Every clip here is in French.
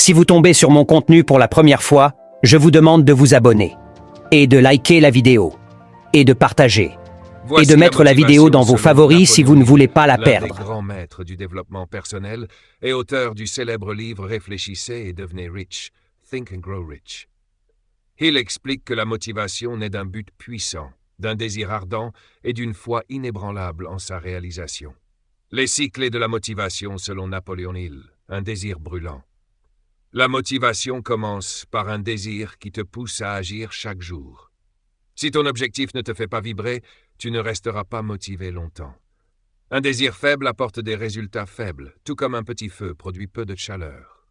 Si vous tombez sur mon contenu pour la première fois, je vous demande de vous abonner, et de liker la vidéo, et de partager, et de mettre la vidéo dans vos favoris si vous ne voulez pas la perdre. L'un des grands maîtres du développement personnel et auteur du célèbre livre Réfléchissez et devenez riche, Think and Grow Rich. Hill explique que la motivation naît d'un but puissant, d'un désir ardent et d'une foi inébranlable en sa réalisation. Les 6 clés de la motivation selon Napoléon Hill, un désir brûlant. La motivation commence par un désir qui te pousse à agir chaque jour. Si ton objectif ne te fait pas vibrer, tu ne resteras pas motivé longtemps. Un désir faible apporte des résultats faibles, tout comme un petit feu produit peu de chaleur.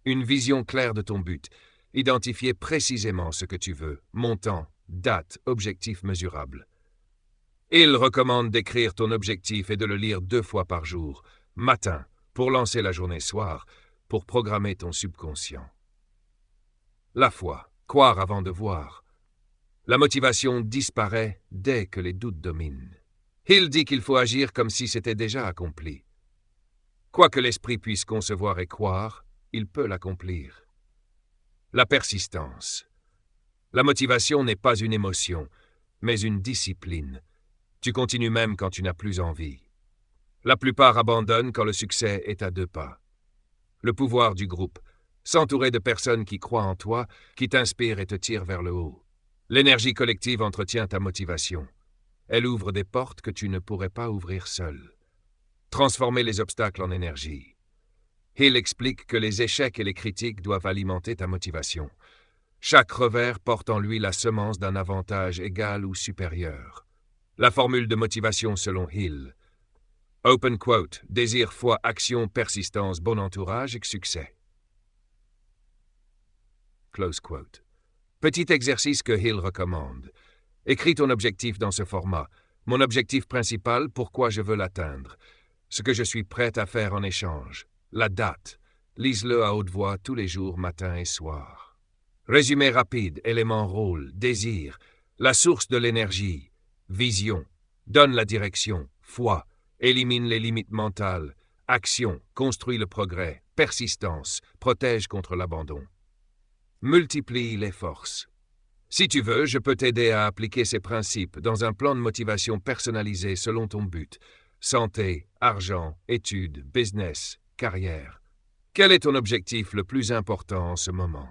Une vision claire de ton but, identifier précisément ce que tu veux, montant, date, objectif mesurable. Il recommande d'écrire ton objectif et de le lire 2 fois par jour, matin, pour lancer la journée soir, pour programmer ton subconscient. La foi, croire avant de voir. La motivation disparaît dès que les doutes dominent. Hill dit qu'il faut agir comme si c'était déjà accompli. Quoi que l'esprit puisse concevoir et croire, il peut l'accomplir. La persistance. La motivation n'est pas une émotion, mais une discipline. Tu continues même quand tu n'as plus envie. La plupart abandonnent quand le succès est à 2 pas. Le pouvoir du groupe. S'entourer de personnes qui croient en toi, qui t'inspirent et te tirent vers le haut. L'énergie collective entretient ta motivation. Elle ouvre des portes que tu ne pourrais pas ouvrir seul. Transformer les obstacles en énergie. Hill explique que les échecs et les critiques doivent alimenter ta motivation. Chaque revers porte en lui la semence d'un avantage égal ou supérieur. La formule de motivation selon Hill. Open quote, désir, foi, action, persistance, bon entourage et succès. Close quote. Petit exercice que Hill recommande. Écris ton objectif dans ce format. Mon objectif principal, pourquoi je veux l'atteindre. Ce que je suis prêt à faire en échange. La date. Lise-le à haute voix tous les jours, matin et soir. Résumé rapide, élément rôle, désir. La source de l'énergie. Vision. Donne la direction. Foi. Élimine les limites mentales. Action. Construit le progrès. Persistance. Protège contre l'abandon. Multiplie les forces. Si tu veux, je peux t'aider à appliquer ces principes dans un plan de motivation personnalisé selon ton but. Santé, argent, études, business, carrière. Quel est ton objectif le plus important en ce moment?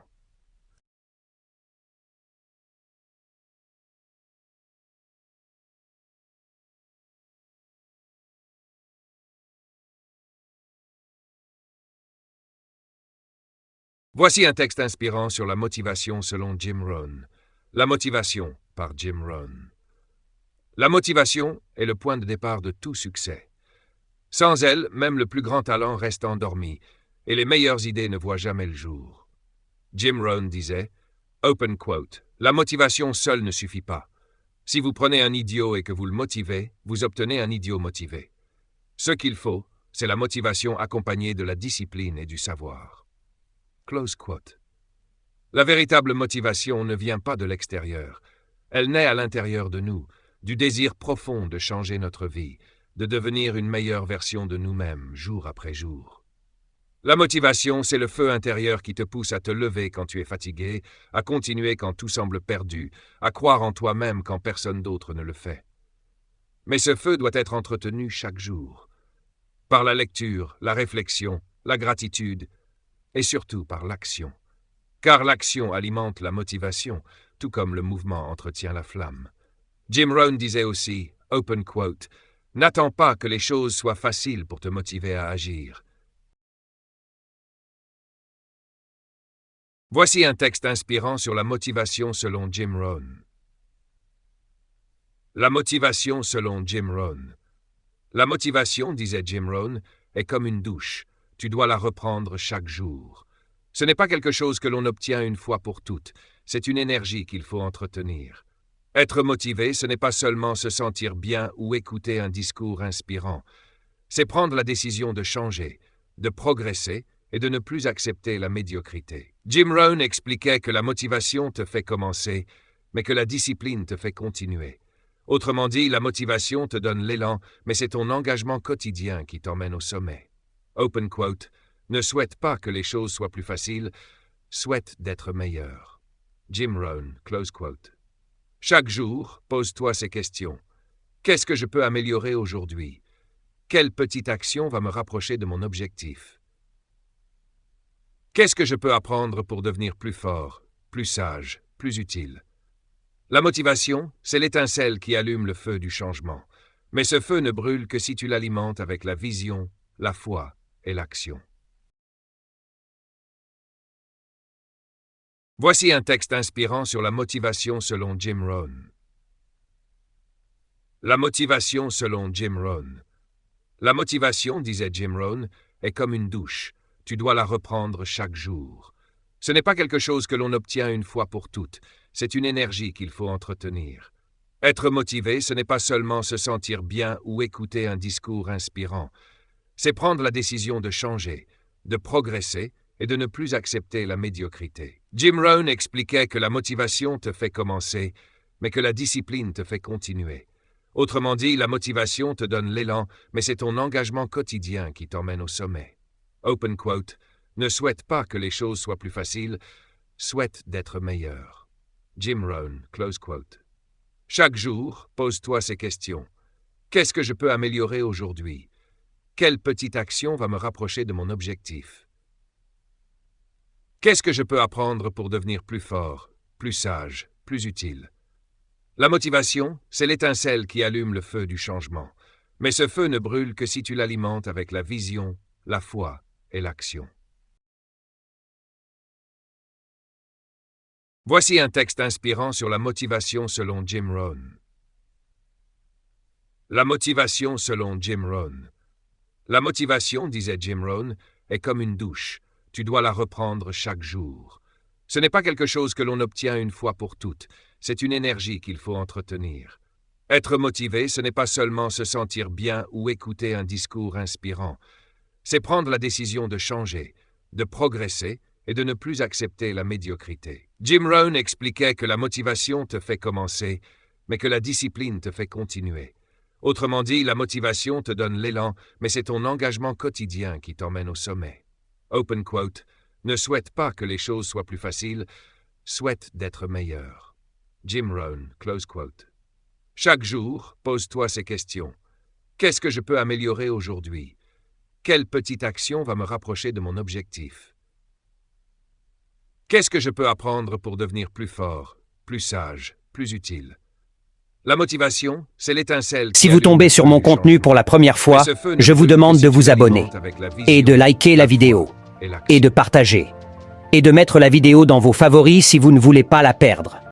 Voici un texte inspirant sur la motivation selon Jim Rohn. La motivation par Jim Rohn. La motivation est le point de départ de tout succès. Sans elle, même le plus grand talent reste endormi, et les meilleures idées ne voient jamais le jour. Jim Rohn disait, open quote, la motivation seule ne suffit pas. Si vous prenez un idiot et que vous le motivez, vous obtenez un idiot motivé. Ce qu'il faut, c'est la motivation accompagnée de la discipline et du savoir. Close quote. La véritable motivation ne vient pas de l'extérieur. Elle naît à l'intérieur de nous, du désir profond de changer notre vie, de devenir une meilleure version de nous-mêmes, jour après jour. La motivation, c'est le feu intérieur qui te pousse à te lever quand tu es fatigué, à continuer quand tout semble perdu, à croire en toi-même quand personne d'autre ne le fait. Mais ce feu doit être entretenu chaque jour, par la lecture, la réflexion, la gratitude, et surtout par l'action. Car l'action alimente la motivation, tout comme le mouvement entretient la flamme. Jim Rohn disait aussi, open quote, « N'attends pas que les choses soient faciles pour te motiver à agir. » Voici un texte inspirant sur la motivation selon Jim Rohn. La motivation selon Jim Rohn. La motivation, disait Jim Rohn, est comme une douche. Tu dois la reprendre chaque jour. Ce n'est pas quelque chose que l'on obtient une fois pour toutes, c'est une énergie qu'il faut entretenir. Être motivé, ce n'est pas seulement se sentir bien ou écouter un discours inspirant. C'est prendre la décision de changer, de progresser et de ne plus accepter la médiocrité. Jim Rohn expliquait que la motivation te fait commencer, mais que la discipline te fait continuer. Autrement dit, la motivation te donne l'élan, mais c'est ton engagement quotidien qui t'emmène au sommet. Open quote, « Ne souhaite pas que les choses soient plus faciles, souhaite d'être meilleur. Jim Rohn, close quote. Chaque jour, pose-toi ces questions. Qu'est-ce que je peux améliorer aujourd'hui? Quelle petite action va me rapprocher de mon objectif? Qu'est-ce que je peux apprendre pour devenir plus fort, plus sage, plus utile? La motivation, c'est l'étincelle qui allume le feu du changement. Mais ce feu ne brûle que si tu l'alimentes avec la vision, la foi et l'action. Voici un texte inspirant sur la motivation selon Jim Rohn. La motivation selon Jim Rohn. La motivation, disait Jim Rohn, est comme une douche. Tu dois la reprendre chaque jour. Ce n'est pas quelque chose que l'on obtient une fois pour toutes. C'est une énergie qu'il faut entretenir. Être motivé, ce n'est pas seulement se sentir bien ou écouter un discours inspirant. C'est prendre la décision de changer, de progresser et de ne plus accepter la médiocrité. Jim Rohn expliquait que la motivation te fait commencer, mais que la discipline te fait continuer. Autrement dit, la motivation te donne l'élan, mais c'est ton engagement quotidien qui t'emmène au sommet. Open quote. Ne souhaite pas que les choses soient plus faciles, souhaite d'être meilleur. Jim Rohn, close quote. Chaque jour, pose-toi ces questions. Qu'est-ce que je peux améliorer aujourd'hui? Quelle petite action va me rapprocher de mon objectif? Qu'est-ce que je peux apprendre pour devenir plus fort, plus sage, plus utile? La motivation, c'est l'étincelle qui allume le feu du changement. Mais ce feu ne brûle que si tu l'alimentes avec la vision, la foi et l'action. Voici un texte inspirant sur la motivation selon Jim Rohn. La motivation selon Jim Rohn. La motivation, disait Jim Rohn, est comme une douche. Tu dois la reprendre chaque jour. Ce n'est pas quelque chose que l'on obtient une fois pour toutes. C'est une énergie qu'il faut entretenir. Être motivé, ce n'est pas seulement se sentir bien ou écouter un discours inspirant. C'est prendre la décision de changer, de progresser et de ne plus accepter la médiocrité. Jim Rohn expliquait que la motivation te fait commencer, mais que la discipline te fait continuer. Autrement dit, la motivation te donne l'élan, mais c'est ton engagement quotidien qui t'emmène au sommet. Open quote. Ne souhaite pas que les choses soient plus faciles, souhaite d'être meilleur. Jim Rohn, close quote. Chaque jour, pose-toi ces questions. Qu'est-ce que je peux améliorer aujourd'hui? Quelle petite action va me rapprocher de mon objectif? Qu'est-ce que je peux apprendre pour devenir plus fort, plus sage, plus utile? La motivation, c'est l'étincelle. Si vous tombez sur mon contenu pour la première fois, je vous demande de vous abonner et de liker la vidéo et de partager et de mettre la vidéo dans vos favoris si vous ne voulez pas la perdre.